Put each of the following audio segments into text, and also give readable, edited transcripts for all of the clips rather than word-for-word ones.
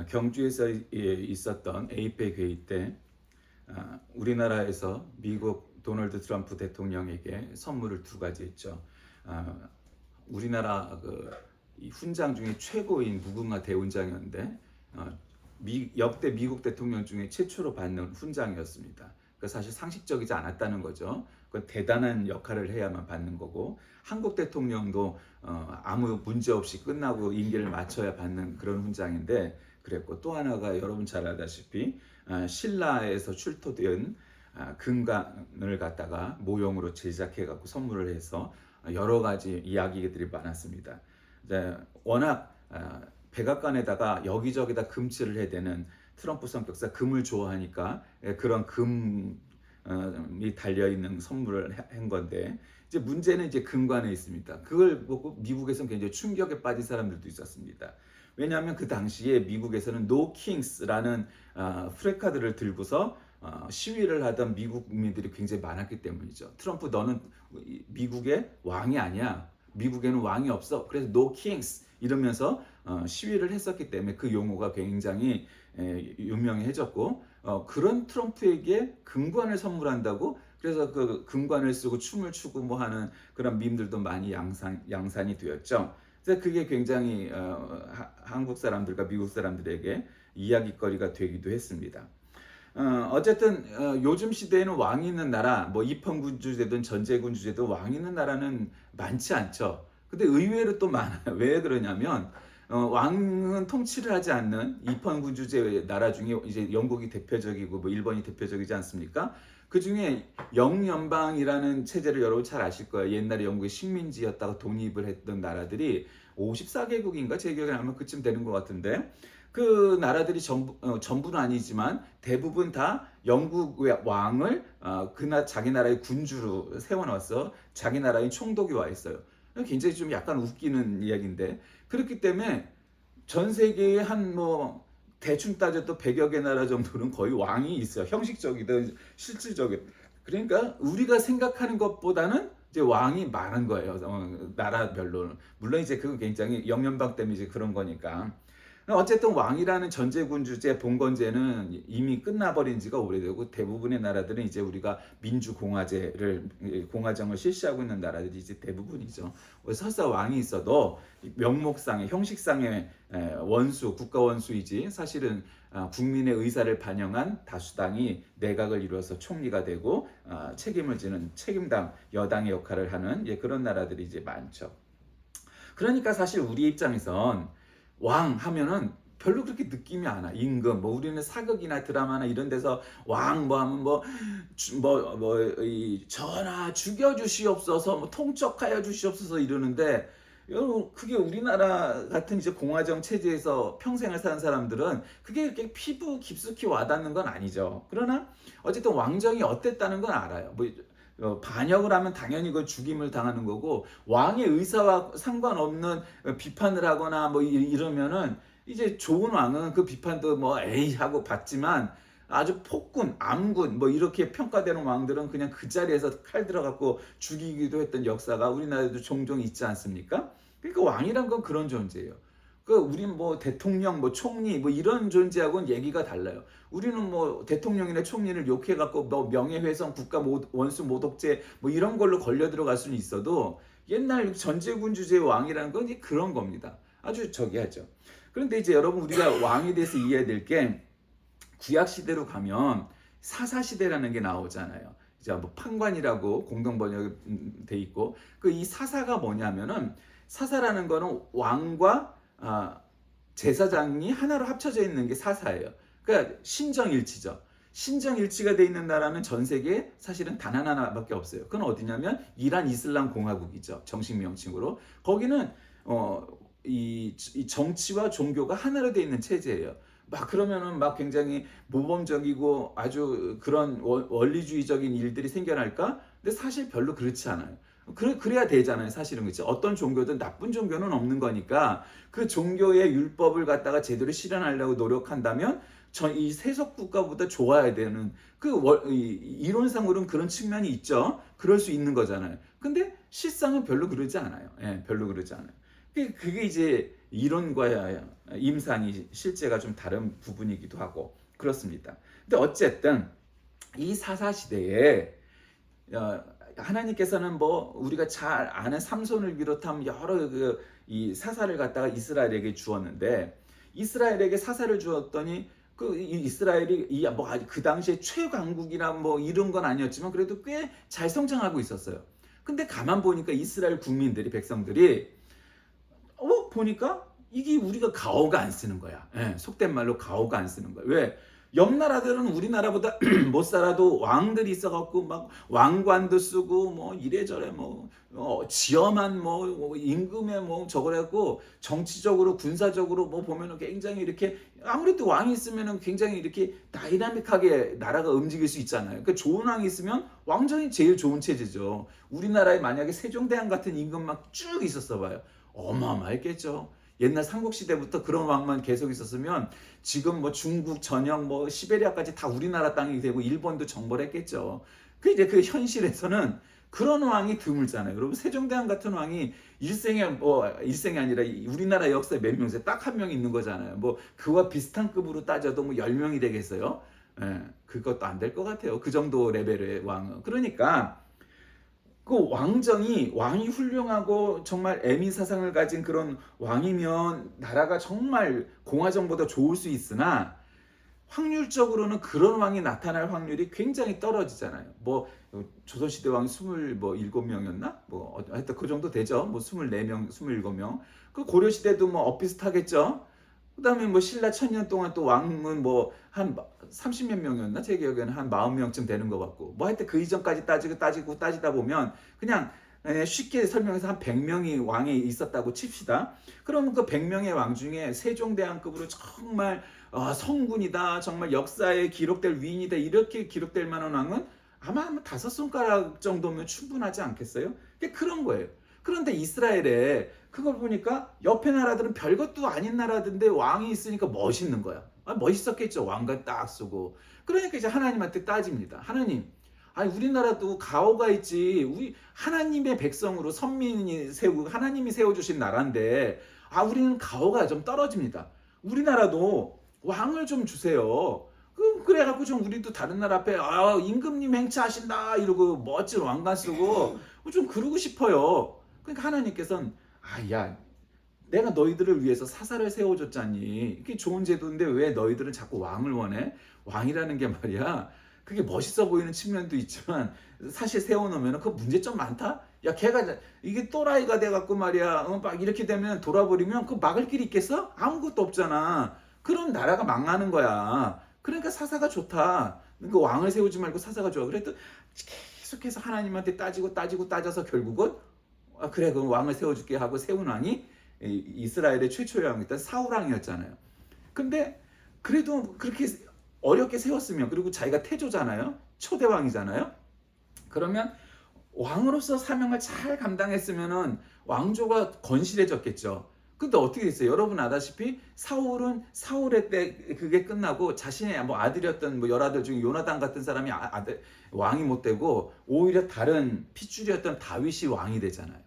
경주에서 있었던 에이펙 회의 때 우리나라에서 미국 도널드 트럼프 대통령에게 선물을 두 가지 했죠. 아, 우리나라 이 훈장 중에 최고인 무궁화 대훈장이었는데 역대 미국 대통령 중에 최초로 받는 훈장이었습니다. 그 사실 상식적이지 않았다는 거죠. 그 대단한 역할을 해야만 받는 거고 한국 대통령도 아무 문제 없이 끝나고 임기를 마쳐야 받는 그런 훈장인데 그랬고 또 하나가 여러분 잘 알다시피 신라에서 출토된 금관을 갖다가 모형으로 제작해 갖고 선물을 해서 여러 가지 이야기들이 많았습니다. 이제 워낙 백악관에다가 여기저기다 금칠을 해대는 트럼프 성격상 금을 좋아하니까 그런 금이 달려있는 선물을 한 건데 이제 문제는 이제 금관에 있습니다. 그걸 보고 미국에서는 굉장히 충격에 빠진 사람들도 있었습니다. 왜냐하면 그 당시에 미국에서는 No Kings라는 프레카드를 들고서 시위를 하던 미국 국민들이 굉장히 많았기 때문이죠. 트럼프 너는 미국의 왕이 아니야. 미국에는 왕이 없어. 그래서 No Kings 이러면서 시위를 했었기 때문에 그 용어가 굉장히 유명해졌고 그런 트럼프에게 금관을 선물한다고 그래서 그 금관을 쓰고 춤을 추고 뭐 하는 그런 밈들도 많이 양산이 되었죠. 그래서 그게 굉장히 한국 사람들과 미국 사람들에게 이야기거리가 되기도 했습니다. 어쨌든 요즘 시대에는 왕이 있는 나라, 뭐 입헌군 주제든 전제군 주제든 왕이 있는 나라는 많지 않죠. 근데 의외로 또 많아요. 왜 그러냐면 왕은 통치를 하지 않는 입헌군 주제 나라 중에 이제 영국이 대표적이고 뭐 일본이 대표적이지 않습니까? 그 중에 영연방이라는 체제를 여러분 잘 아실 거예요. 옛날에 영국의 식민지였다가 독립을 했던 나라들이 54개국인가 제 기억에 나면 그쯤 되는 것 같은데 그 나라들이 전부는 아니지만 대부분 다 영국의 왕을 자기 나라의 군주로 세워놨어. 자기 나라의 총독이 와 있어요. 굉장히 좀 약간 웃기는 이야기인데 그렇기 때문에 전 세계에 한 뭐 대충 따져도 100여 개 나라 정도는 거의 왕이 있어요. 형식적이든 실질적이든. 그러니까 우리가 생각하는 것보다는 이제 왕이 많은 거예요. 나라별로는. 물론 이제 그거 굉장히 영연방 때문에 이제 그런 거니까. 어쨌든 왕이라는 전제군주제, 봉건제는 이미 끝나버린 지가 오래되고 대부분의 나라들은 이제 우리가 공화정을 실시하고 있는 나라들이 이제 대부분이죠. 설사 왕이 있어도 명목상의 형식상의 원수, 국가 원수이지 사실은 국민의 의사를 반영한 다수당이 내각을 이루어서 총리가 되고 책임을 지는 책임당 여당의 역할을 하는 그런 나라들이 이제 많죠. 그러니까 사실 우리 입장에선 왕 하면은 별로 그렇게 느낌이 안 와. 임금 뭐 우리는 사극이나 드라마나 이런 데서 왕 뭐 하면 이 전하 죽여 주시옵소서 뭐 통촉하여 주시옵소서 이러는데 그게 우리나라 같은 이제 공화정 체제에서 평생을 사는 사람들은 그게 이렇게 피부 깊숙이 와닿는 건 아니죠. 그러나 어쨌든 왕정이 어땠다는 건 알아요. 반역을 하면 당연히 그 죽임을 당하는 거고 왕의 의사와 상관없는 비판을 하거나 뭐 이러면은 이제 좋은 왕은 그 비판도 뭐 에이 하고 받지만 아주 폭군, 암군 뭐 이렇게 평가되는 왕들은 그냥 그 자리에서 칼 들어갖고 죽이기도 했던 역사가 우리나라에도 종종 있지 않습니까? 그러니까 왕이란 건 그런 존재예요. 우린 뭐 대통령, 뭐 총리, 뭐 이런 존재하고는 얘기가 달라요. 우리는 뭐 대통령이나 총리를 욕해갖고 뭐 명예훼손, 국가 원수 모독죄 뭐 이런 걸로 걸려 들어갈 수는 있어도 옛날 전제군주제 왕이라는 건 이제 그런 겁니다. 아주 저기 하죠. 그런데 이제 여러분 우리가 왕에 대해서 이해해야 될 게 구약 시대로 가면 사사 시대라는 게 나오잖아요. 이제 뭐 판관이라고 공동 번역돼 있고 이 사사가 뭐냐면은 사사라는 거는 왕과 제사장이 하나로 합쳐져 있는 게 사사예요. 그러니까 신정일치죠. 신정일치가 돼 있는 나라는 전 세계에 사실은 단 하나밖에 없어요. 그건 어디냐면 이란 이슬람 공화국이죠. 정식 명칭으로. 거기는 이 정치와 종교가 하나로 돼 있는 체제예요. 막 그러면은 막 굉장히 모범적이고 아주 그런 원리주의적인 일들이 생겨날까? 근데 사실 별로 그렇지 않아요. 그래야 되잖아요. 사실은 그렇죠. 어떤 종교든 나쁜 종교는 없는 거니까 그 종교의 율법을 갖다가 제대로 실현하려고 노력한다면 이 세속 국가보다 좋아야 되는 이론상으로는 그런 측면이 있죠. 그럴 수 있는 거잖아요. 근데 실상은 별로 그러지 않아요. 별로 그러지 않아요. 그게 이제 이론과 임상이 실제가 좀 다른 부분이기도 하고 그렇습니다. 근데 어쨌든 이 사사 시대에 하나님께서는 뭐 우리가 잘 아는 삼손을 비롯한 여러 이 사사를 갖다가 이스라엘에게 주었는데 이스라엘에게 사사를 주었더니 그 이스라엘이 뭐 그 당시에 최강국이나 뭐 이런 건 아니었지만 그래도 꽤 잘 성장하고 있었어요. 근데 가만 보니까 이스라엘 국민들이 백성들이 보니까 이게 우리가 가오가 안 쓰는 거야. 예, 속된 말로 가오가 안 쓰는 거야. 왜? 옆 나라들은 우리나라보다 못 살아도 왕들이 있어갖고 막 왕관도 쓰고 뭐 이래저래 뭐 지엄한 뭐 임금에 뭐 저거라고 정치적으로 군사적으로 뭐 보면은 굉장히 이렇게 아무래도 왕이 있으면은 굉장히 이렇게 다이나믹하게 나라가 움직일 수 있잖아요. 그러니까 좋은 왕이 있으면 왕정이 제일 좋은 체제죠. 우리나라에 만약에 세종대왕 같은 임금 막 쭉 있었어 봐요. 어마어마했겠죠. 옛날 삼국시대부터 그런 왕만 계속 있었으면 지금 뭐 중국 전역 뭐 시베리아까지 다 우리나라 땅이 되고 일본도 정벌했겠죠. 그 이제 그 현실에서는 그런 왕이 드물잖아요. 여러분 세종대왕 같은 왕이 일생이 아니라 우리나라 역사에 몇 명세 딱 한 명 있는 거잖아요. 뭐 그와 비슷한 급으로 따져도 뭐 10명이 되겠어요. 예, 그것도 안 될 것 같아요. 그 정도 레벨의 왕은. 그러니까 그 왕이 훌륭하고 정말 애민 사상을 가진 그런 왕이면 나라가 정말 공화정보다 좋을 수 있으나 확률적으로는 그런 왕이 나타날 확률이 굉장히 떨어지잖아요. 뭐 조선시대 왕이 27명이었나? 뭐 하여튼 그 정도 되죠. 뭐 24명, 27명. 그 고려시대도 뭐 엇비슷하겠죠. 그다음에 뭐 신라 1000년 동안 또 왕은 뭐 한 30몇 명이었나? 제 기억에는 한 40명쯤 되는 것 같고. 뭐 하여튼 그 이전까지 따지다 보면 그냥 쉽게 설명해서 한 100명이 왕이 있었다고 칩시다. 그러면 그 100명의 왕 중에 세종대왕급으로 정말 성군이다, 정말 역사에 기록될 위인이다 이렇게 기록될 만한 왕은 아마 5손가락 정도면 충분하지 않겠어요? 그런 거예요. 그런데 이스라엘에 그걸 보니까 옆에 나라들은 별것도 아닌 나라들인데 왕이 있으니까 멋있는 거야. 멋있었겠죠. 왕관 딱 쓰고. 그러니까 이제 하나님한테 따집니다. 하나님, 아니 우리나라도 가오가 있지. 우리 하나님의 백성으로 선민이 하나님이 세워주신 나라인데 우리는 가오가 좀 떨어집니다. 우리나라도 왕을 좀 주세요. 그래갖고 좀 우리도 다른 나라 앞에 임금님 행차하신다 이러고 멋진 왕관 쓰고 좀 그러고 싶어요. 그러니까 하나님께서는 야 내가 너희들을 위해서 사사를 세워줬잖니. 이게 좋은 제도인데 왜 너희들은 자꾸 왕을 원해? 왕이라는 게 말이야. 그게 멋있어 보이는 측면도 있지만 사실 세워놓으면 그 문제점 많다? 야 걔가 이게 또라이가 돼갖고 말이야 막 이렇게 되면 돌아버리면 그 막을 길이 있겠어? 아무것도 없잖아. 그럼 나라가 망하는 거야. 그러니까 사사가 좋다. 그러니까 왕을 세우지 말고 사사가 좋아. 그래도 계속해서 하나님한테 따져서 결국은 그래 그럼 왕을 세워줄게 하고 세운 왕이 이스라엘의 최초의 왕이었던 사울왕이었잖아요. 근데 그래도 그렇게 어렵게 세웠으면 그리고 자기가 태조잖아요. 초대왕이잖아요. 그러면 왕으로서 사명을 잘 감당했으면은 왕조가 건실해졌겠죠. 근데 어떻게 됐어요? 여러분 아다시피 사울은 사울의 때 그게 끝나고 자신의 뭐 아들이었던 뭐 열아들 중에 요나단 같은 사람이 아들 왕이 못 되고 오히려 다른 핏줄이었던 다윗이 왕이 되잖아요.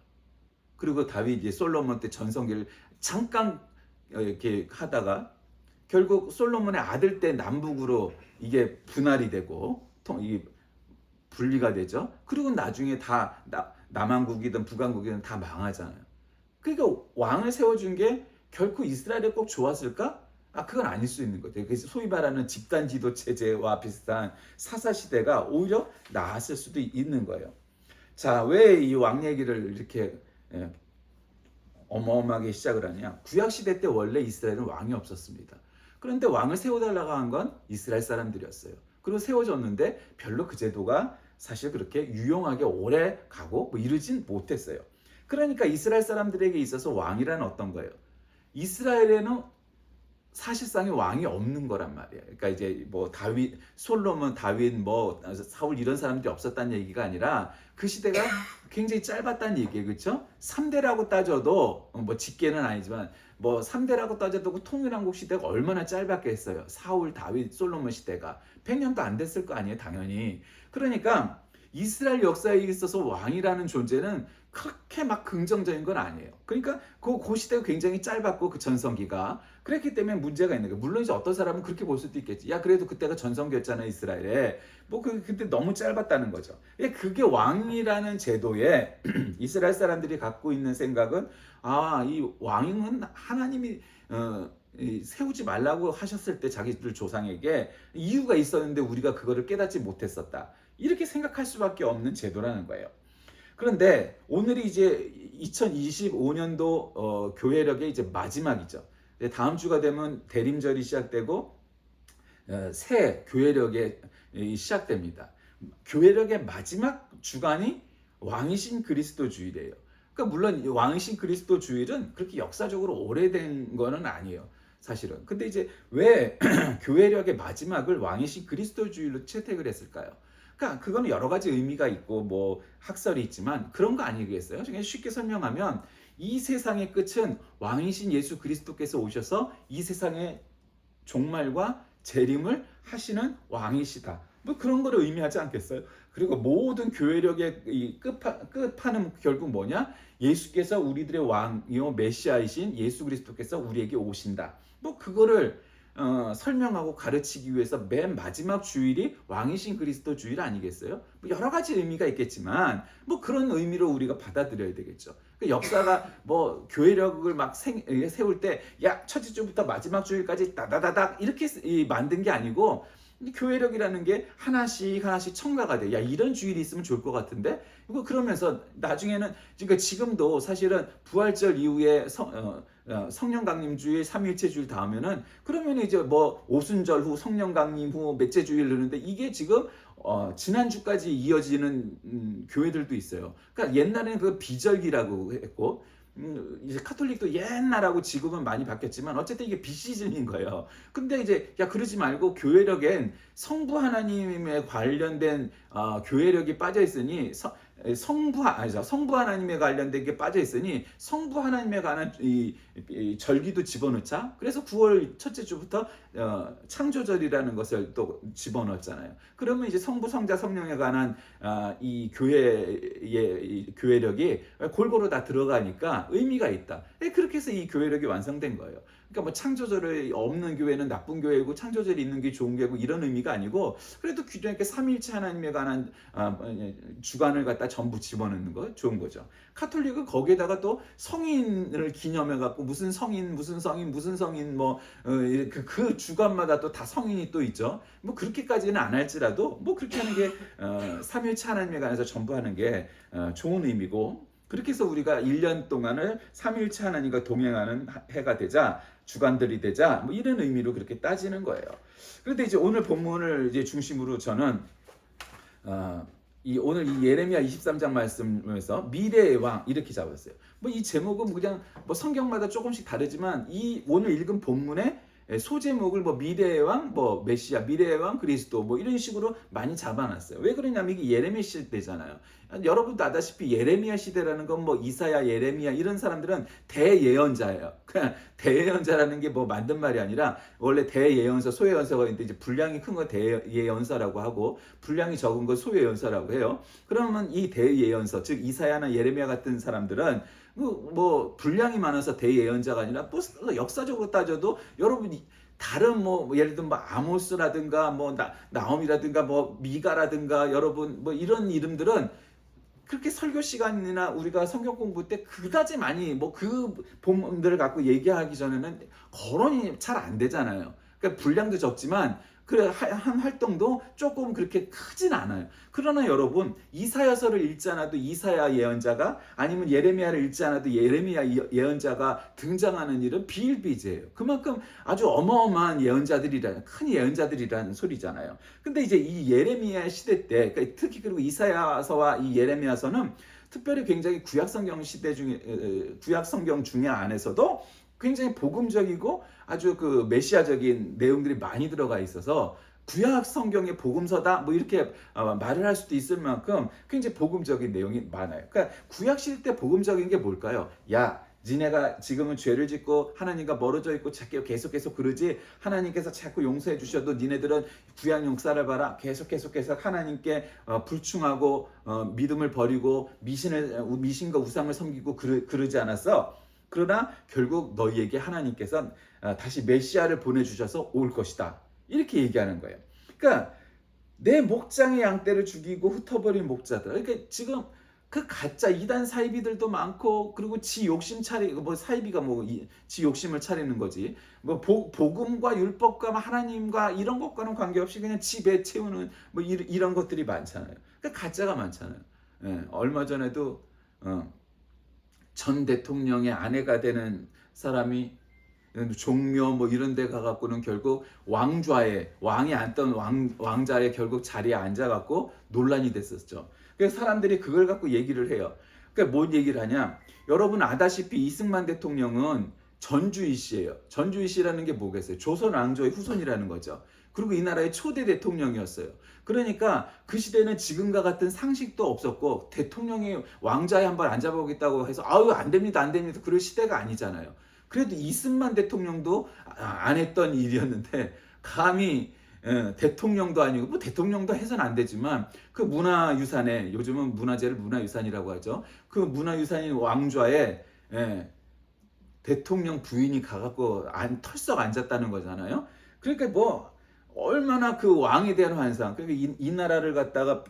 그리고 다윗이 솔로몬 때 전성기를 잠깐 이렇게 하다가 결국 솔로몬의 아들 때 남북으로 이게 분할이 되고 이 분리가 되죠. 그리고 나중에 다 남한국이든 북한국이든 다 망하잖아요. 그러니까 왕을 세워준 게 결코 이스라엘에 꼭 좋았을까? 그건 아닐 수 있는 거죠. 그래서 소위 말하는 집단 지도 체제와 비슷한 사사 시대가 오히려 나았을 수도 있는 거예요. 자, 왜 이 왕 얘기를 이렇게 어마어마하게 시작을 하냐? 구약 시대 때 원래 이스라엘은 왕이 없었습니다. 그런데 왕을 세워달라고 한 건 이스라엘 사람들이었어요. 그리고 세워졌는데 별로 그 제도가 사실 그렇게 유용하게 오래 가고 뭐 이러진 못했어요. 그러니까 이스라엘 사람들에게 있어서 왕이란 어떤 거예요? 이스라엘에는 사실상의 왕이 없는 거란 말이에요. 그러니까 이제 뭐 다윗, 솔로몬, 다윗, 뭐 사울 이런 사람들이 없었다는 얘기가 아니라 그 시대가 굉장히 짧았다는 얘기예요. 그렇죠? 3대라고 따져도 뭐 직계는 아니지만 뭐 3대라고 따져도 그 통일한국 시대가 얼마나 짧았겠어요. 사울, 다윗, 솔로몬 시대가 100년도 안 됐을 거 아니에요. 당연히. 그러니까 이스라엘 역사에 있어서 왕이라는 존재는 그렇게 막 긍정적인 건 아니에요. 그러니까 그 시대가 굉장히 짧았고 그 전성기가 그랬기 때문에 문제가 있는 거예요. 물론 이제 어떤 사람은 그렇게 볼 수도 있겠지. 야 그래도 그때가 전성기였잖아 이스라엘에. 뭐 그때 너무 짧았다는 거죠. 그게 왕이라는 제도에 이스라엘 사람들이 갖고 있는 생각은 이 왕은 하나님이 세우지 말라고 하셨을 때 자기들 조상에게 이유가 있었는데 우리가 그거를 깨닫지 못했었다. 이렇게 생각할 수밖에 없는 제도라는 거예요. 그런데 오늘이 이제 2025년도 교회력의 이제 마지막이죠. 다음 주가 되면 대림절이 시작되고 새 교회력이 시작됩니다. 교회력의 마지막 주간이 왕이신 그리스도 주일이에요. 그러니까 물론 왕이신 그리스도 주일은 그렇게 역사적으로 오래된 거는 아니에요. 사실은. 근데 이제 왜 교회력의 마지막을 왕이신 그리스도 주일로 채택을 했을까요? 그러니까 그거는 여러 가지 의미가 있고 뭐 학설이 있지만 그런 거 아니겠어요? 그냥 쉽게 설명하면 이 세상의 끝은 왕이신 예수 그리스도께서 오셔서 이 세상의 종말과 재림을 하시는 왕이시다. 뭐 그런 거를 의미하지 않겠어요? 그리고 모든 교회력의 이 끝판은 결국 뭐냐? 예수께서 우리들의 왕이요 메시아이신 예수 그리스도께서 우리에게 오신다. 뭐 그거를 설명하고 가르치기 위해서 맨 마지막 주일이 왕이신 그리스도 주일 아니겠어요? 뭐 여러 가지 의미가 있겠지만 뭐 그런 의미로 우리가 받아들여야 되겠죠. 역사가 뭐 교회력을 막 세울 때 야 첫째 주부터 마지막 주일까지 다다다닥 이렇게 만든 게 아니고 교회력이라는 게 하나씩 하나씩 첨가가 돼. 야 이런 주일이 있으면 좋을 것 같은데 이거 그러면서 나중에는 그러니까 지금도 사실은 부활절 이후에 성령 강림 주일, 삼위일체 주일 다음에는 그러면 이제 뭐 오순절 후 성령 강림 후 몇째 주일 되는데 이게 지금 지난주까지 이어지는 교회들도 있어요. 그러니까 옛날에는 그 비절기라고 했고 이제 카톨릭도 옛날하고 지금은 많이 바뀌었지만 어쨌든 이게 비시즌인 거예요. 근데 이제 야 그러지 말고 교회력엔 성부 하나님에 관련된 교회력이 빠져 있으니 성부 하나님에 관련된 게 빠져 있으니 성부 하나님에 관한 이 절기도 집어넣자. 그래서 9월 첫째 주부터 창조절이라는 것을 또 집어넣었잖아요. 그러면 이제 성부 성자 성령에 관한 이 교회의 이 교회력이 골고루 다 들어가니까 의미가 있다. 그렇게 해서 이 교회력이 완성된 거예요. 그러니까 뭐 창조절이 없는 교회는 나쁜 교회고 창조절이 있는 게 좋은 교회고 이런 의미가 아니고 그래도 이렇게 삼위일체 하나님에 관한 주관을 갖다 전부 집어넣는 거 좋은 거죠. 카톨릭은 거기에다가 또 성인을 기념해 갖고 무슨 성인 뭐 그 주관마다 또 다 성인이 또 있죠. 뭐 그렇게까지는 안 할지라도 뭐 그렇게 하는 게 삼위일체 하나님에 관해서 전부 하는 게 좋은 의미고 그렇게 해서 우리가 1년 동안을 삼위일체 하나님과 동행하는 해가 되자 주간들이 되자 뭐 이런 의미로 그렇게 따지는 거예요. 그런데 이제 오늘 본문을 이제 중심으로 저는 오늘 이 예레미야 23장 말씀에서 미래의 왕 이렇게 잡았어요. 뭐 이 제목은 그냥 뭐 성경마다 조금씩 다르지만 이 오늘 읽은 본문의 소제목을 뭐 미래의 왕, 뭐 메시아, 미래의 왕, 그리스도 뭐 이런 식으로 많이 잡아놨어요. 왜 그러냐면 이게 예레미야 시대잖아요. 여러분도 아다시피 예레미야 시대라는 건 뭐 이사야, 예레미야 이런 사람들은 대예언자예요. 그냥 대예언자라는 게 뭐 만든 말이 아니라 원래 대예언서, 소예언서가 있는데 이제 분량이 큰 거 대예언서라고 하고 분량이 적은 거 소예언서라고 해요. 그러면 이 대예언서, 즉 이사야나 예레미야 같은 사람들은 뭐 분량이 많아서 대예언자가 아니라 뭐 역사적으로 따져도 여러분이 다른 뭐 예를 들면 뭐 아모스라든가 뭐 나옴이라든가 뭐 미가라든가 여러분 뭐 이런 이름들은 그렇게 설교 시간이나 우리가 성경 공부 때 그다지 많이 뭐 그 본문들을 갖고 얘기하기 전에는 거론이 잘 안 되잖아요. 그러니까 분량도 적지만 그래 한 활동도 조금 그렇게 크진 않아요. 그러나 여러분 이사야서를 읽지 않아도 이사야 예언자가 아니면 예레미야를 읽지 않아도 예레미야 예언자가 등장하는 일은 비일비재해요. 그만큼 아주 어마어마한 예언자들이라는 큰 예언자들이라는 소리잖아요. 근데 이제 이 예레미야 시대 때 그러니까 특히 그리고 이사야서와 이 예레미야서는 특별히 굉장히 구약성경 시대 중에 구약성경 중에 안에서도 굉장히 복음적이고 아주 그 메시아적인 내용들이 많이 들어가 있어서 구약 성경의 복음서다 뭐 이렇게 말을 할 수도 있을 만큼 굉장히 복음적인 내용이 많아요. 그러니까 구약 시대 때 복음적인 게 뭘까요? 야 니네가 지금은 죄를 짓고 하나님과 멀어져 있고 계속 그러지, 하나님께서 자꾸 용서해 주셔도 니네들은 구약 역사를 봐라, 계속 하나님께 불충하고 믿음을 버리고 미신과 우상을 섬기고 그러지 않았어. 그러나 결국 너희에게 하나님께서 다시 메시아를 보내주셔서 올 것이다, 이렇게 얘기하는 거예요. 그러니까 내 목장의 양떼를 죽이고 흩어버린 목자들, 그러니까 지금 그 가짜 이단 사이비들도 많고, 그리고 지 욕심 차리고, 뭐 사이비가 지 욕심을 차리는 거지, 뭐 복음과 율법과 하나님과 이런 것과는 관계없이 그냥 지 배 채우는 뭐 이런 것들이 많잖아요. 그러니까 가짜가 많잖아요. 예, 얼마 전에도 전 대통령의 아내가 되는 사람이 종묘 뭐 이런 데 가갖고는 결국 왕이 앉던 왕자의 결국 자리에 앉아갖고 논란이 됐었죠. 그래서 사람들이 그걸 갖고 얘기를 해요. 그러니까 뭔 얘기를 하냐? 여러분 아다시피 이승만 대통령은 전주이씨예요. 전주이씨라는 게 뭐겠어요? 조선 왕조의 후손이라는 거죠. 그리고 이 나라의 초대 대통령이었어요. 그러니까 그 시대는 지금과 같은 상식도 없었고, 대통령이 왕자에 한번 앉아보겠다고 해서 아유 안 됩니다 그럴 시대가 아니잖아요. 그래도 이승만 대통령도 안 했던 일이었는데, 감히 대통령도 아니고, 뭐 대통령도 해서는 안 되지만 그 문화유산에, 요즘은 문화재를 문화유산이라고 하죠. 그 문화유산인 왕좌에 대통령 부인이 가갖고 털썩 앉았다는 거잖아요. 그러니까 뭐 얼마나 그 왕에 대한 환상, 그러니까 이 나라를 갖다가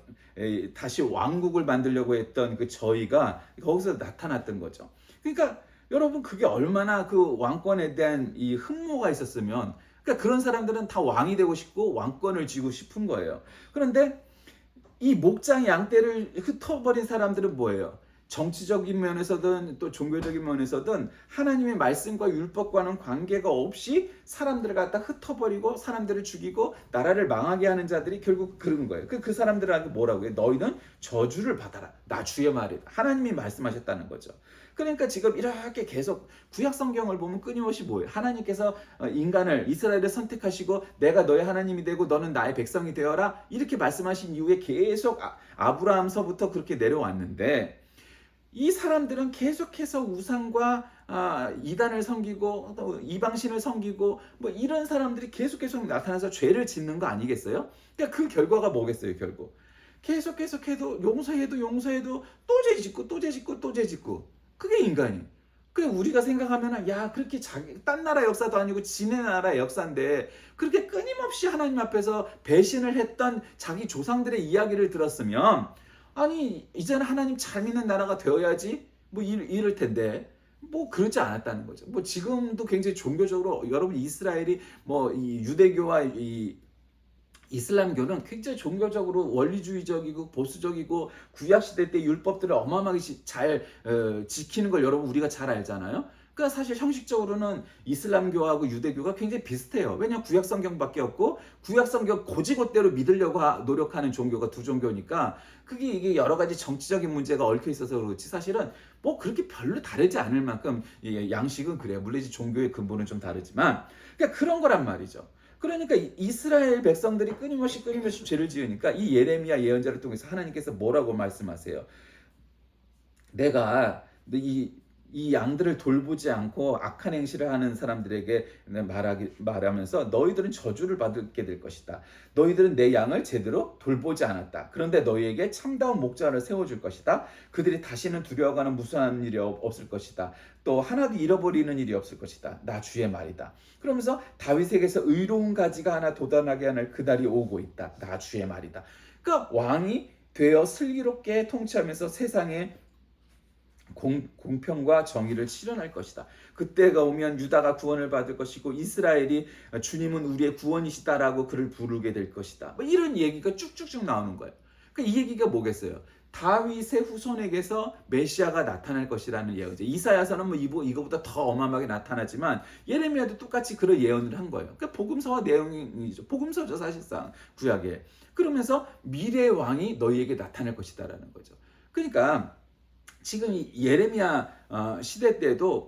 다시 왕국을 만들려고 했던 그 저희가 거기서 나타났던 거죠. 그러니까 여러분, 그게 얼마나 그 왕권에 대한 이 흠모가 있었으면, 그러니까 그런 사람들은 다 왕이 되고 싶고 왕권을 쥐고 싶은 거예요. 그런데 이 목장 양떼를 흩어버린 사람들은 뭐예요? 정치적인 면에서든 또 종교적인 면에서든 하나님의 말씀과 율법과는 관계가 없이 사람들을 갖다 흩어버리고 사람들을 죽이고 나라를 망하게 하는 자들이 결국 그런 거예요. 그 사람들한테 뭐라고 해요? 너희는 저주를 받아라. 나 주의 말이다. 하나님이 말씀하셨다는 거죠. 그러니까 지금 이렇게 계속 구약 성경을 보면 끊임없이 뭐예요? 하나님께서 인간을, 이스라엘을 선택하시고 내가 너의 하나님이 되고 너는 나의 백성이 되어라, 이렇게 말씀하신 이후에 계속 아브라함서부터 그렇게 내려왔는데, 이 사람들은 계속해서 우상과 이단을 섬기고 또 이방신을 섬기고 뭐 이런 사람들이 계속 나타나서 죄를 짓는 거 아니겠어요? 그러니까 그 결과가 뭐겠어요? 결국 계속해도 용서해도 또 죄 짓고 또 죄 짓고, 그게 인간이. 그냥 우리가 생각하면은 야, 그렇게 딴 나라 역사도 아니고 지네 나라의 역사인데 그렇게 끊임없이 하나님 앞에서 배신을 했던 자기 조상들의 이야기를 들었으면, 아니 이제는 하나님 잘 믿는 나라가 되어야지 뭐 이럴 텐데, 뭐 그렇지 않았다는 거죠. 뭐 지금도 굉장히 종교적으로 여러분, 이스라엘이 뭐 이 유대교와 이 이슬람교는 굉장히 종교적으로 원리주의적이고 보수적이고 구약 시대 때 율법들을 어마어마하게 잘 지키는 걸 여러분 우리가 잘 알잖아요. 그러니까 사실 형식적으로는 이슬람교하고 유대교가 굉장히 비슷해요. 왜냐, 구약 성경밖에 없고 구약 성경 고지고대로 믿으려고 노력하는 종교가 두 종교니까, 이게 여러 가지 정치적인 문제가 얽혀 있어서 그렇지 사실은 뭐 그렇게 별로 다르지 않을 만큼 양식은 그래요. 물론 이제 종교의 근본은 좀 다르지만, 그러니까 그런 거란 말이죠. 그러니까 이스라엘 백성들이 끊임없이 죄를 지으니까 이 예레미야 예언자를 통해서 하나님께서 뭐라고 말씀하세요? 내가 이 양들을 돌보지 않고 악한 행실을 하는 사람들에게 말하면서 너희들은 저주를 받게 될 것이다. 너희들은 내 양을 제대로 돌보지 않았다. 그런데 너희에게 참다운 목자를 세워줄 것이다. 그들이 다시는 두려워하는 무수한 일이 없을 것이다. 또 하나도 잃어버리는 일이 없을 것이다. 나 주의 말이다. 그러면서 다윗에게서 의로운 가지가 하나 돋아나게 하는 그날이 오고 있다. 나 주의 말이다. 그러니까 왕이 되어 슬기롭게 통치하면서 세상에 공평과 정의를 실현할 것이다. 그때가 오면 유다가 구원을 받을 것이고 이스라엘이 주님은 우리의 구원이시다라고 그를 부르게 될 것이다. 뭐 이런 얘기가 쭉쭉쭉 나오는 거예요. 그러니까 이 얘기가 뭐겠어요? 다윗의 후손에게서 메시아가 나타날 것이라는 예언이죠. 이사야서는 뭐 이거보다 더 어마어마하게 나타나지만 예레미야도 똑같이 그런 예언을 한 거예요. 그러니까 복음서와 내용이죠. 복음서죠, 사실상 구약에. 그러면서 미래의 왕이 너희에게 나타날 것이다라는 거죠. 그러니까 지금 예레미야 시대 때도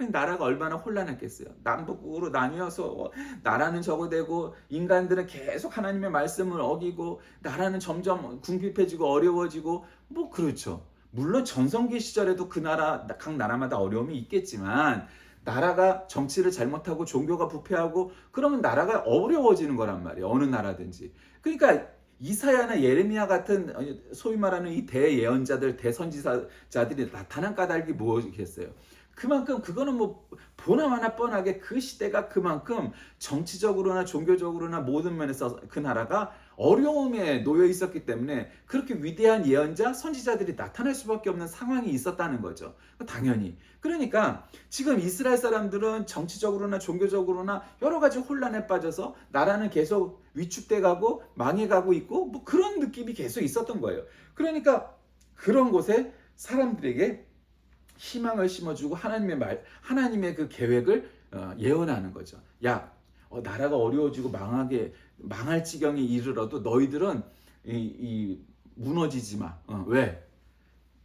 나라가 얼마나 혼란했겠어요. 남북으로 나뉘어서 나라는 저거되고 인간들은 계속 하나님의 말씀을 어기고 나라는 점점 궁핍해지고 어려워지고 뭐 그렇죠. 물론 전성기 시절에도 그 나라 각 나라마다 어려움이 있겠지만 나라가 정치를 잘못하고 종교가 부패하고 그러면 나라가 어려워지는 거란 말이에요. 어느 나라든지. 그러니까 이사야나 예레미야 같은 소위 말하는 이 대예언자들, 대선지자들이 나타난 까닭이 무엇이겠어요? 그만큼 그거는 뭐 보나마나 뻔하게 그 시대가 그만큼 정치적으로나 종교적으로나 모든 면에서 그 나라가 어려움에 놓여 있었기 때문에 그렇게 위대한 예언자, 선지자들이 나타날 수밖에 없는 상황이 있었다는 거죠. 당연히. 그러니까 지금 이스라엘 사람들은 정치적으로나 종교적으로나 여러 가지 혼란에 빠져서 나라는 계속 위축돼 가고 망해가고 있고 뭐 그런 느낌이 계속 있었던 거예요. 그러니까 그런 곳에 사람들에게 희망을 심어주고 하나님의 그 계획을 예언하는 거죠. 야, 나라가 어려워지고 망할 지경에 이르러도 너희들은 무너지지 마. 왜?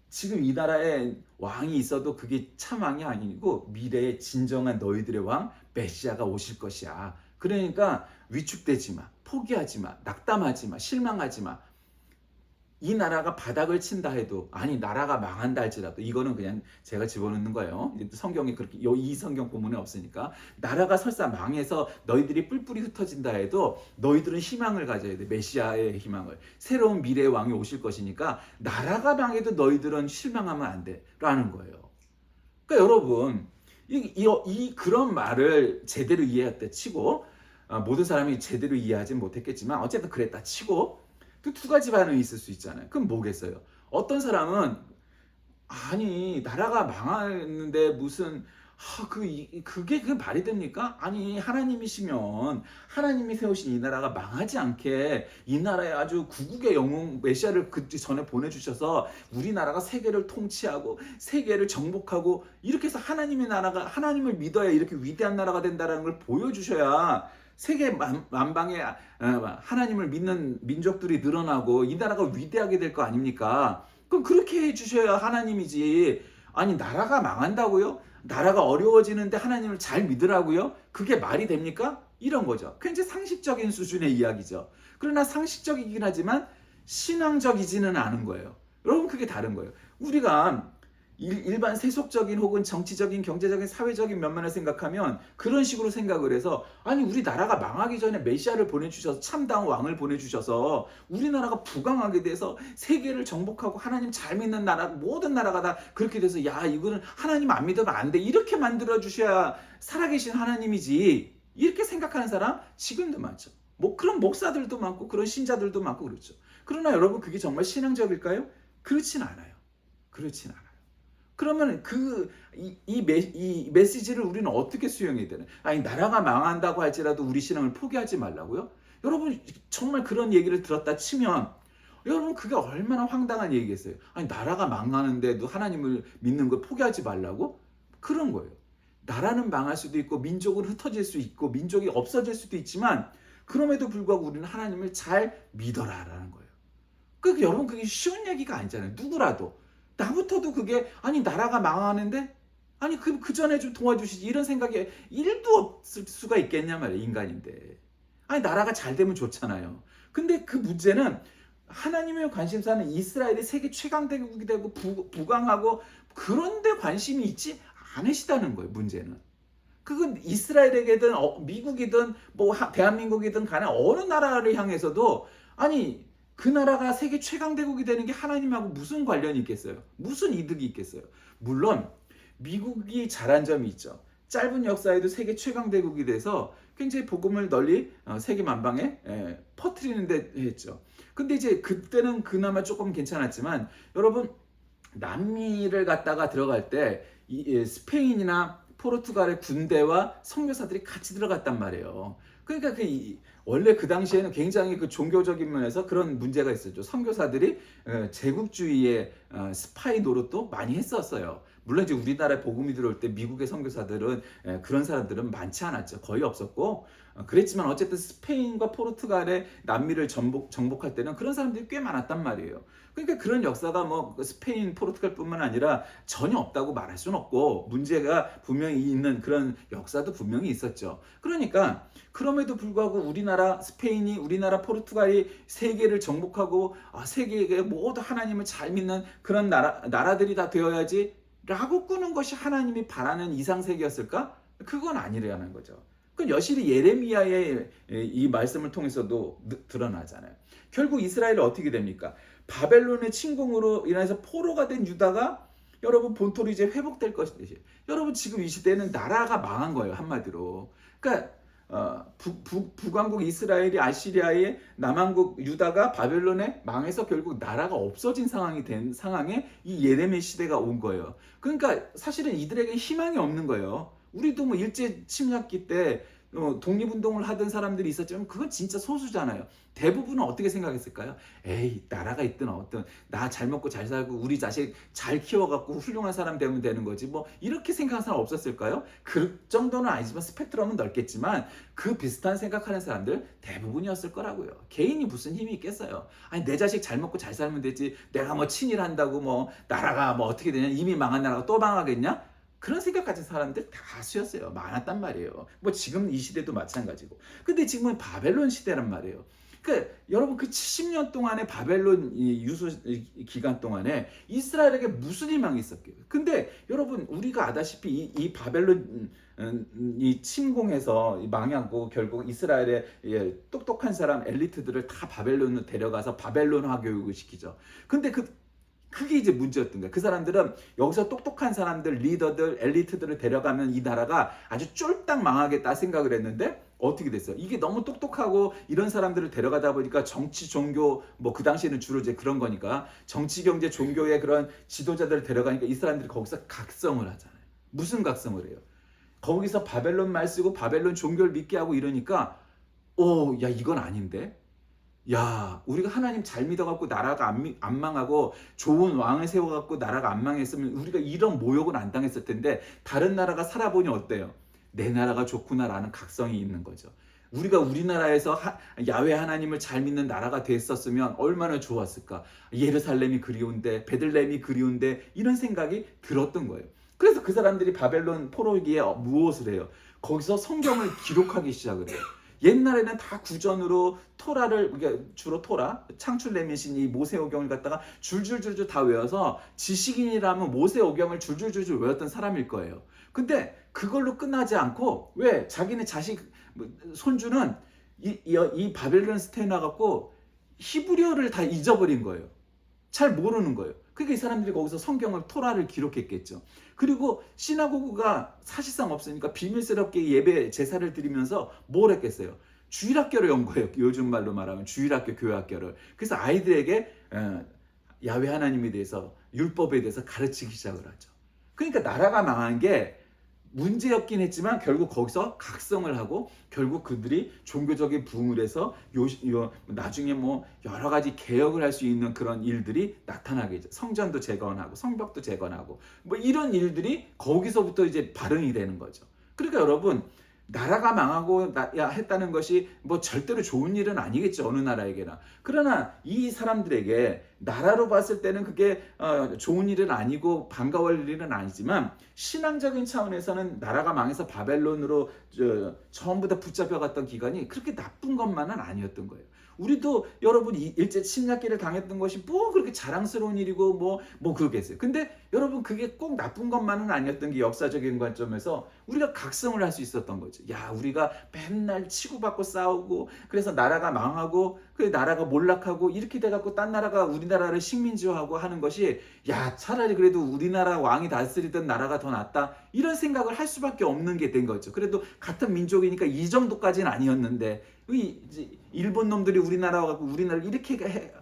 지금 이 나라에 왕이 있어도 그게 참 왕이 아니고 미래의 진정한 너희들의 왕 메시아가 오실 것이야. 그러니까 위축되지 마. 포기하지 마. 낙담하지 마. 실망하지 마. 이 나라가 바닥을 친다 해도 아니 나라가 망한다 할지라도 이거는 그냥 제가 집어넣는 거예요. 성경이 그렇게 이 성경 본문에 없으니까 나라가 설사 망해서 너희들이 뿔뿔이 흩어진다 해도 너희들은 희망을 가져야 돼. 메시아의 희망을. 새로운 미래의 왕이 오실 것이니까 나라가 망해도 너희들은 실망하면 안 돼라는 거예요. 그러니까 여러분 그런 말을 제대로 이해했다 치고 모든 사람이 제대로 이해하지 못했겠지만 어쨌든 그랬다 치고 그 두 가지 반응이 있을 수 있잖아요. 그럼 뭐겠어요? 어떤 사람은 아니 나라가 망하는데 무슨 그게 말이 됩니까? 아니 하나님이시면 하나님이 세우신 이 나라가 망하지 않게 이 나라에 아주 구국의 영웅 메시아를 그 전에 보내주셔서 우리나라가 세계를 통치하고 세계를 정복하고 이렇게 해서 하나님의 나라가 하나님을 믿어야 이렇게 위대한 나라가 된다는 걸 보여주셔야 세계 만방에 하나님을 믿는 민족들이 늘어나고 이 나라가 위대하게 될 거 아닙니까? 그럼 그렇게 해주셔야 하나님이지. 아니 나라가 망한다고요? 나라가 어려워지는데 하나님을 잘 믿으라고요? 그게 말이 됩니까? 이런 거죠. 굉장히 상식적인 수준의 이야기죠. 그러나 상식적이긴 하지만 신앙적이지는 않은 거예요. 여러분 그게 다른 거예요. 우리가 일반 세속적인 혹은 정치적인 경제적인 사회적인 면만을 생각하면 그런 식으로 생각을 해서 아니 우리 나라가 망하기 전에 메시아를 보내주셔서 참다운 왕을 보내주셔서 우리나라가 부강하게 돼서 세계를 정복하고 하나님 잘 믿는 나라 모든 나라가 다 그렇게 돼서 야 이거는 하나님 안 믿으면 안 돼 이렇게 만들어 주셔야 살아계신 하나님이지 이렇게 생각하는 사람 지금도 많죠. 뭐 그런 목사들도 많고 그런 신자들도 많고 그렇죠. 그러나 여러분 그게 정말 신앙적일까요? 그렇진 않아요. 그렇진 않아요. 그러면 이 메시지를 우리는 어떻게 수용해야 되나? 아니 나라가 망한다고 할지라도 우리 신앙을 포기하지 말라고요? 여러분 정말 그런 얘기를 들었다 치면 여러분 그게 얼마나 황당한 얘기겠어요? 아니 나라가 망하는데도 하나님을 믿는 걸 포기하지 말라고? 그런 거예요. 나라는 망할 수도 있고 민족은 흩어질 수 있고 민족이 없어질 수도 있지만 그럼에도 불구하고 우리는 하나님을 잘 믿어라라는 거예요. 여러분 그게 쉬운 얘기가 아니잖아요. 누구라도. 나부터도 그게 아니 나라가 망하는데 아니 그 전에 좀 도와주시지 이런 생각이 1도 없을 수가 있겠냐 말이에요. 인간인데 아니 나라가 잘 되면 좋잖아요. 근데 그 문제는 하나님의 관심사는 이스라엘이 세계 최강 대국이 되고 부강하고 그런데 관심이 있지 않으시다는 거예요. 문제는 그건 이스라엘에게든 미국이든 뭐 대한민국이든 간에 어느 나라를 향해서도 아니 그 나라가 세계 최강 대국이 되는 게 하나님하고 무슨 관련이 있겠어요? 무슨 이득이 있겠어요? 물론 미국이 잘한 점이 있죠. 짧은 역사에도 세계 최강 대국이 돼서 굉장히 복음을 널리 세계 만방에 퍼뜨리는 데 했죠. 근데 이제 그때는 그나마 조금 괜찮았지만 여러분 남미를 갔다가 들어갈 때 스페인이나 포르투갈의 군대와 선교사들이 같이 들어갔단 말이에요. 그러니까 원래 그 당시에는 굉장히 그 종교적인 면에서 그런 문제가 있었죠. 선교사들이 제국주의의 스파이 노릇도 많이 했었어요. 물론 이제 우리나라에 복음이 들어올 때 미국의 선교사들은 그런 사람들은 많지 않았죠. 거의 없었고 그랬지만 어쨌든 스페인과 포르투갈의 남미를 정복할 때는 그런 사람들이 꽤 많았단 말이에요. 그러니까 그런 역사가 뭐 스페인, 포르투갈뿐만 아니라 전혀 없다고 말할 수는 없고 문제가 분명히 있는 그런 역사도 분명히 있었죠. 그러니까 그럼에도 불구하고 우리나라, 스페인이, 우리나라, 포르투갈이 세계를 정복하고 세계에 모두 하나님을 잘 믿는 그런 나라들이 다 되어야지 라고 꾸는 것이 하나님이 바라는 이상세계였을까? 그건 아니라는 거죠. 그건 여실히 예레미야의 이 말씀을 통해서도 드러나잖아요. 결국 이스라엘은 어떻게 됩니까? 바벨론의 침공으로 인해서 포로가 된 유다가 여러분 본토로 이제 회복될 것이듯이 여러분 지금 이 시대는 나라가 망한 거예요. 한마디로. 그러니까 북왕국 이스라엘이 아시리아의 남왕국 유다가 바벨론에 망해서 결국 나라가 없어진 상황이 된 상황에 이 예레미야 시대가 온 거예요. 그러니까 사실은 이들에게 희망이 없는 거예요. 우리도 뭐 일제 침략기 때 독립운동을 하던 사람들이 있었지만 그건 진짜 소수잖아요. 대부분은 어떻게 생각했을까요? 에이, 나라가 있든 어떤 나 잘 먹고 잘 살고 우리 자식 잘 키워갖고 훌륭한 사람 되면 되는 거지 뭐 이렇게 생각하는 사람 없었을까요? 그 정도는 아니지만 스펙트럼은 넓겠지만 그 비슷한 생각하는 사람들 대부분이었을 거라고요. 개인이 무슨 힘이 있겠어요? 아니 내 자식 잘 먹고 잘 살면 되지 내가 뭐 친일한다고 뭐 나라가 뭐 어떻게 되냐 이미 망한 나라가 또 망하겠냐? 그런 생각 가진 사람들 다수였어요. 많았단 말이에요. 뭐 지금 이 시대도 마찬가지고. 근데 지금은 바벨론 시대란 말이에요. 그러니까 여러분 그 70년 동안의 바벨론 유수 기간 동안에 이스라엘에게 무슨 희망이 있었게요? 근데 여러분 우리가 아다시피 이 바벨론 이 침공해서 망하고 결국 이스라엘의 똑똑한 사람 엘리트들을 다 바벨론으로 데려가서 바벨론화 교육을 시키죠. 근데 그게 이제 문제였던 거야. 그 사람들은 여기서 똑똑한 사람들, 리더들, 엘리트들을 데려가면 이 나라가 아주 쫄딱 망하겠다 생각을 했는데 어떻게 됐어요? 이게 너무 똑똑하고 이런 사람들을 데려가다 보니까 정치, 종교, 뭐 그 당시에는 주로 이제 그런 거니까 정치, 경제, 종교의 그런 지도자들을 데려가니까 이 사람들이 거기서 각성을 하잖아요. 무슨 각성을 해요? 거기서 바벨론 말 쓰고 바벨론 종교를 믿게 하고 이러니까 야 이건 아닌데? 야, 우리가 하나님 잘 믿어갖고 나라가 안 망하고 좋은 왕을 세워갖고 나라가 안 망했으면 우리가 이런 모욕은 안 당했을 텐데 다른 나라가 살아보니 어때요? 내 나라가 좋구나라는 각성이 있는 거죠. 우리가 우리나라에서 야훼 하나님을 잘 믿는 나라가 됐었으면 얼마나 좋았을까? 예루살렘이 그리운데 베들레헴이 그리운데 이런 생각이 들었던 거예요. 그래서 그 사람들이 바벨론 포로기에 무엇을 해요? 거기서 성경을 기록하기 시작을 해요. 옛날에는 다 구전으로 토라를 주로 토라 창출내미신 이 모세오경을 갖다가 줄줄줄줄 다 외워서 지식인이라면 모세오경을 줄줄줄줄 외웠던 사람일 거예요. 근데 그걸로 끝나지 않고 왜 자기네 자식 손주는 이 바벨론 스테이 나갖고 히브리어를 다 잊어버린 거예요. 잘 모르는 거예요. 그러니까 이 사람들이 거기서 성경을 토라를 기록했겠죠. 그리고 시나고그가 사실상 없으니까 비밀스럽게 예배 제사를 드리면서 뭘 했겠어요? 주일학교를 연 거예요. 요즘 말로 말하면 주일학교, 교회학교를. 그래서 아이들에게 야훼 하나님에 대해서 율법에 대해서 가르치기 시작을 하죠. 그러니까 나라가 망한 게 문제였긴 했지만 결국 거기서 각성을 하고 결국 그들이 종교적인 부흥을 해서 나중에 뭐 여러 가지 개혁을 할 수 있는 그런 일들이 나타나겠죠. 성전도 재건하고 성벽도 재건하고 뭐 이런 일들이 거기서부터 이제 발흥이 되는 거죠. 그러니까 여러분 나라가 망하고 했다는 것이 뭐 절대로 좋은 일은 아니겠죠. 어느 나라에게나. 그러나 이 사람들에게 나라로 봤을 때는 그게 좋은 일은 아니고 반가울 일은 아니지만 신앙적인 차원에서는 나라가 망해서 바벨론으로 전부 다 붙잡혀갔던 기간이 그렇게 나쁜 것만은 아니었던 거예요. 우리도 여러분 일제 침략기를 당했던 것이 뭐 그렇게 자랑스러운 일이고 뭐 그러겠어요. 근데 여러분 그게 꼭 나쁜 것만은 아니었던 게 역사적인 관점에서 우리가 각성을 할 수 있었던 거죠. 야, 우리가 맨날 치고받고 싸우고 그래서 나라가 망하고 그 나라가 몰락하고 이렇게 돼갖고 딴 나라가 우리나라를 식민지화하고 하는 것이 야, 차라리 그래도 우리나라 왕이 다스리던 나라가 더 낫다 이런 생각을 할 수밖에 없는 게 된 거죠. 그래도 같은 민족이니까 이 정도까지는 아니었는데 일본 놈들이 우리나라와 갖고 우리나라를 이렇게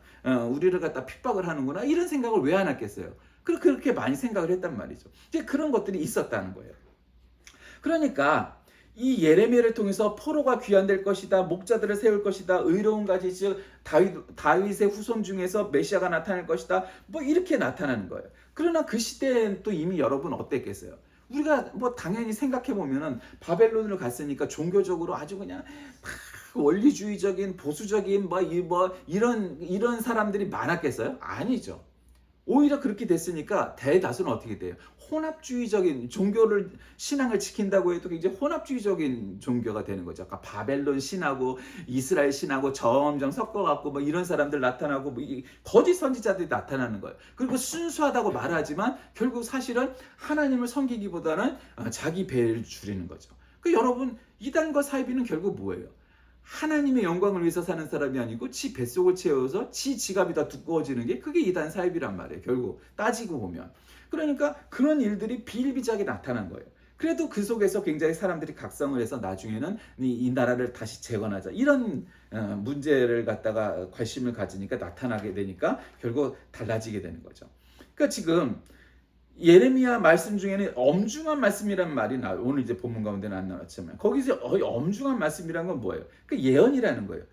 우리를 갖다 핍박을 하는구나 이런 생각을 왜 안 했겠어요? 그렇게 많이 생각을 했단 말이죠. 이제 그런 것들이 있었다는 거예요. 그러니까 이 예레미야를 통해서 포로가 귀환될 것이다. 목자들을 세울 것이다. 의로운 가지 즉 다윗의 후손 중에서 메시아가 나타날 것이다. 뭐 이렇게 나타나는 거예요. 그러나 그 시대엔 또 이미 여러분 어땠겠어요? 우리가 뭐 당연히 생각해 보면은 바벨론을 갔으니까 종교적으로 아주 그냥 원리주의적인 보수적인 이런 사람들이 많았겠어요? 아니죠. 오히려 그렇게 됐으니까 대다수는 어떻게 돼요? 혼합주의적인 종교를 신앙을 지킨다고 해도 굉장히 혼합주의적인 종교가 되는 거죠. 아까 바벨론 신하고 이스라엘 신하고 점점 섞어갖고 뭐 이런 사람들 나타나고 거짓 선지자들이 나타나는 거예요. 그리고 순수하다고 말하지만 결국 사실은 하나님을 섬기기보다는 자기 배를 줄이는 거죠. 그 여러분 이단과 사이비는 결국 뭐예요? 하나님의 영광을 위해서 사는 사람이 아니고 지 뱃속을 채워서 지 지갑이 다 두꺼워지는 게 그게 이단 사입이란 말이에요. 결국 따지고 보면. 그러니까 그런 일들이 비일비재하게 나타난 거예요. 그래도 그 속에서 굉장히 사람들이 각성을 해서 나중에는 이 나라를 다시 재건하자 이런 문제를 갖다가 관심을 가지니까 나타나게 되니까 결국 달라지게 되는 거죠. 그러니까 지금 예레미야 말씀 중에는 엄중한 말씀이란 말이 나와요. 오늘 이제 본문 가운데는 안 나왔지만 거기서 엄중한 말씀이란 건 뭐예요? 그 예언이라는 거예요.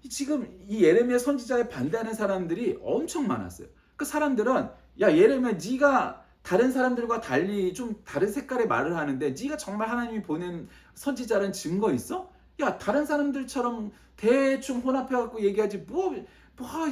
지금 이 예레미야 선지자에 반대하는 사람들이 엄청 많았어요. 그 사람들은 야 예레미야 네가 다른 사람들과 달리 좀 다른 색깔의 말을 하는데 네가 정말 하나님이 보낸 선지자라는 증거 있어? 야 다른 사람들처럼 대충 혼합해갖고 얘기하지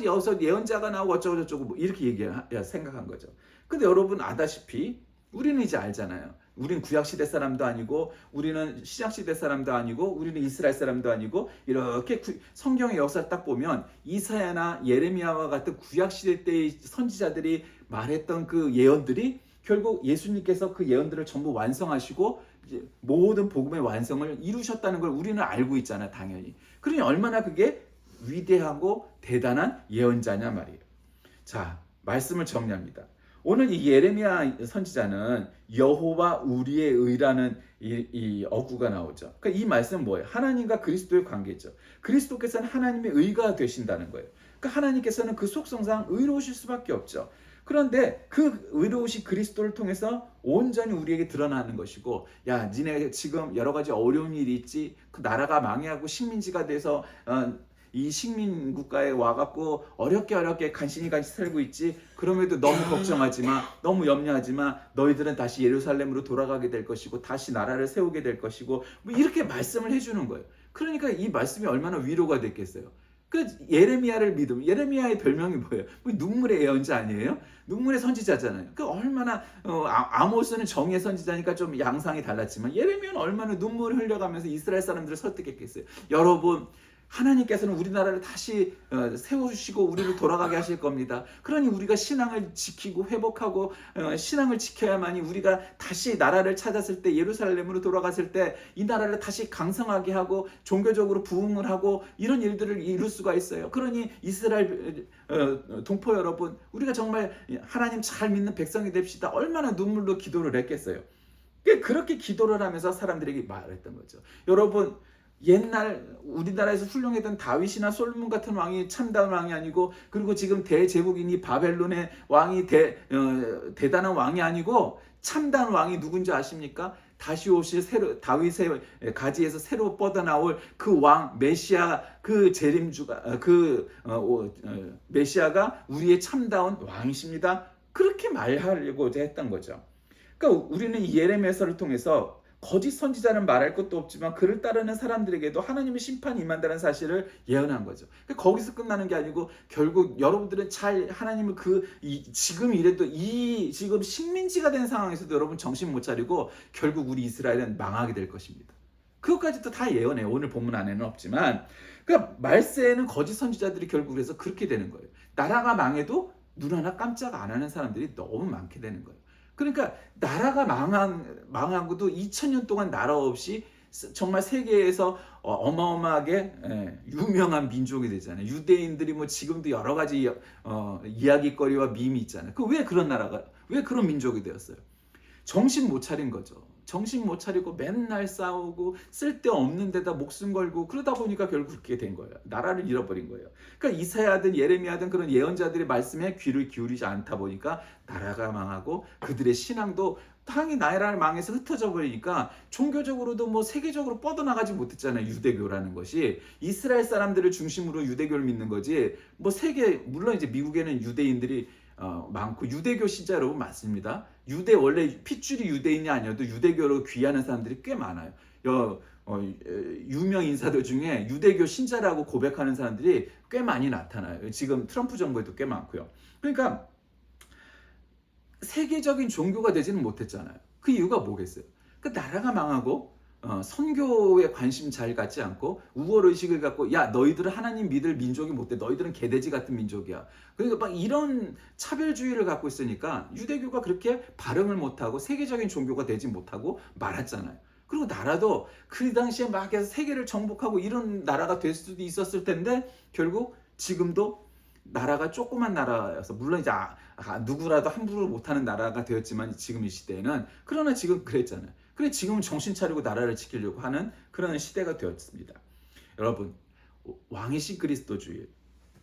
여기서 예언자가 나오고 어쩌고 저쩌고 뭐 이렇게 생각한 거죠. 근데 여러분 아다시피 우리는 이제 알잖아요. 우리는 구약시대 사람도 아니고 우리는 신약시대 사람도 아니고 우리는 이스라엘 사람도 아니고 이렇게 성경의 역사를 딱 보면 이사야나 예레미야와 같은 구약시대 때의 선지자들이 말했던 그 예언들이 결국 예수님께서 그 예언들을 전부 완성하시고 이제 모든 복음의 완성을 이루셨다는 걸 우리는 알고 있잖아요. 당연히. 그러니 얼마나 그게 위대하고 대단한 예언자냐 말이에요. 자, 말씀을 정리합니다. 오늘 이 예레미야 선지자는 여호와 우리의 의라는 이 어구가 나오죠. 그러니까 이 말씀은 뭐예요? 하나님과 그리스도의 관계죠. 그리스도께서는 하나님의 의가 되신다는 거예요. 그러니까 하나님께서는 그 속성상 의로우실 수밖에 없죠. 그런데 그 의로우신 그리스도를 통해서 온전히 우리에게 드러나는 것이고, 야 니네 지금 여러 가지 어려운 일이 있지, 그 나라가 망해하고 식민지가 돼서 이 식민 국가에 와갖고 어렵게 간신히 살고 있지. 그럼에도 너무 걱정하지 마, 너무 염려하지 마. 너희들은 다시 예루살렘으로 돌아가게 될 것이고 다시 나라를 세우게 될 것이고 뭐 이렇게 말씀을 해주는 거예요. 그러니까 이 말씀이 얼마나 위로가 됐겠어요. 그 예레미야를 믿음. 예레미야의 별명이 뭐예요? 눈물의 예언자 아니에요? 눈물의 선지자잖아요. 그 얼마나 아모스는 정의의 선지자니까 좀 양상이 달랐지만 예레미야는 얼마나 눈물을 흘려가면서 이스라엘 사람들을 설득했겠어요. 여러분, 하나님께서는 우리나라를 다시 세우시고 우리를 돌아가게 하실 겁니다. 그러니 우리가 신앙을 지키고 회복하고 신앙을 지켜야만이 우리가 다시 나라를 찾았을 때, 예루살렘으로 돌아갔을 때 이 나라를 다시 강성하게 하고 종교적으로 부흥을 하고 이런 일들을 이룰 수가 있어요. 그러니 이스라엘 동포 여러분, 우리가 정말 하나님 잘 믿는 백성이 됩시다. 얼마나 눈물로 기도를 했겠어요. 그렇게 기도를 하면서 사람들에게 말했던 거죠. 여러분, 옛날 우리나라에서 훌륭했던 다윗이나 솔로몬 같은 왕이 참다운 왕이 아니고, 그리고 지금 대제국인이 바벨론의 왕이 대단한 왕이 아니고 참다운 왕이 누군지 아십니까? 다시 오실 다윗의 가지에서 새로 뻗어나올 그 왕 메시아, 그 재림주가 메시아가 우리의 참다운 왕이십니다. 그렇게 말하려고 했던 거죠. 그러니까 우리는 이 예레미야서를 통해서 거짓 선지자는 말할 것도 없지만 그를 따르는 사람들에게도 하나님의 심판이 임한다는 사실을 예언한 거죠. 그러니까 거기서 끝나는 게 아니고 결국 여러분들은 잘 하나님을 지금 이래도 지금 식민지가 된 상황에서도 여러분 정신 못 차리고 결국 우리 이스라엘은 망하게 될 것입니다. 그것까지도 다 예언해요. 오늘 본문 안에는 없지만. 그러니까 말세에는 거짓 선지자들이 결국 그래서 그렇게 되는 거예요. 나라가 망해도 눈 하나 깜짝 안 하는 사람들이 너무 많게 되는 거예요. 그러니까 나라가 망하고도 2000년 동안 나라 없이 정말 세계에서 어마어마하게 유명한 민족이 되잖아요. 유대인들이 뭐 지금도 여러 가지 이야기거리와 밈이 있잖아요. 왜 그런 민족이 되었어요? 정신 못 차린 거죠. 정신 못 차리고 맨날 싸우고 쓸데없는 데다 목숨 걸고 그러다 보니까 결국 그렇게 된 거예요. 나라를 잃어버린 거예요. 그러니까 이사야든 예레미야든 그런 예언자들의 말씀에 귀를 기울이지 않다 보니까 나라가 망하고 그들의 신앙도 당연히 나라를 망해서 흩어져 버리니까 종교적으로도 뭐 세계적으로 뻗어나가지 못했잖아요. 유대교라는 것이 이스라엘 사람들을 중심으로 유대교를 믿는 거지 뭐 물론 이제 미국에는 유대인들이 많고 유대교 신자 여러분 많습니다. 원래 핏줄이 유대인이 아니어도 유대교로 귀하는 사람들이 꽤 많아요. 유명 인사들 중에 유대교 신자라고 고백하는 사람들이 꽤 많이 나타나요. 지금 트럼프 정부에도 꽤 많고요. 그러니까 세계적인 종교가 되지는 못했잖아요. 그 이유가 뭐겠어요? 그 나라가 망하고 선교에 관심 잘 갖지 않고 우월의식을 갖고 야 너희들은 하나님 믿을 민족이 못돼 너희들은 개돼지 같은 민족이야. 그러니까 막 이런 차별주의를 갖고 있으니까 유대교가 그렇게 발음을 못하고 세계적인 종교가 되지 못하고 말았잖아요. 그리고 나라도 그 당시에 막 해서 세계를 정복하고 이런 나라가 될 수도 있었을 텐데 결국 지금도 나라가 조그만 나라여서 물론 이제 누구라도 함부로 못하는 나라가 되었지만 지금 이 시대에는 그러나 지금 그랬잖아요. 그래 지금은 정신 차리고 나라를 지키려고 하는 그런 시대가 되었습니다. 여러분 왕이신 그리스도주의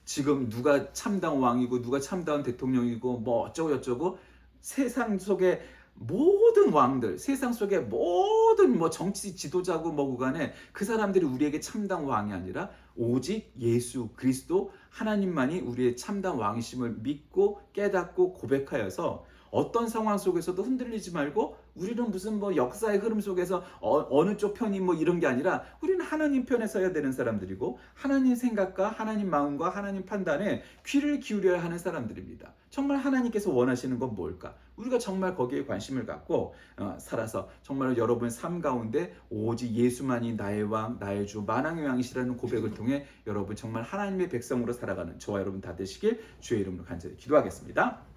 지금 누가 참다운 왕이고 누가 참다운 대통령이고 뭐 어쩌고 저쩌고 세상 속에 모든 왕들 세상 속에 모든 뭐 정치 지도자고 뭐고 간에 그 사람들이 우리에게 참다운 왕이 아니라 오직 예수 그리스도 하나님만이 우리의 참다운 왕이심을 믿고 깨닫고 고백하여서 어떤 상황 속에서도 흔들리지 말고 우리는 무슨 뭐 역사의 흐름 속에서 어느 쪽 편이 뭐 이런 게 아니라 우리는 하나님 편에 서야 되는 사람들이고 하나님 생각과 하나님 마음과 하나님 판단에 귀를 기울여야 하는 사람들입니다. 정말 하나님께서 원하시는 건 뭘까? 우리가 정말 거기에 관심을 갖고 살아서 정말 여러분의 삶 가운데 오직 예수만이 나의 왕, 나의 주, 만왕의 왕이시라는 고백을 통해 여러분 정말 하나님의 백성으로 살아가는 저와 여러분 다 되시길 주의 이름으로 간절히 기도하겠습니다.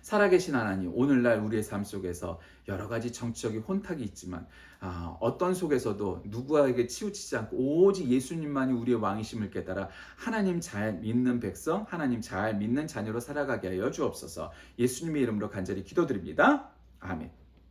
살아계신 하나님, 오늘날 우리의 삶 속에서 여러 가지 정치적인 혼탁이 있지만 어떤 속에서도 누구에게 치우치지 않고 오직 예수님만이 우리의 왕이심을 깨달아 하나님 잘 믿는 백성, 하나님 잘 믿는 자녀로 살아가게 하여 주옵소서. 예수님의 이름으로 간절히 기도드립니다. 아멘.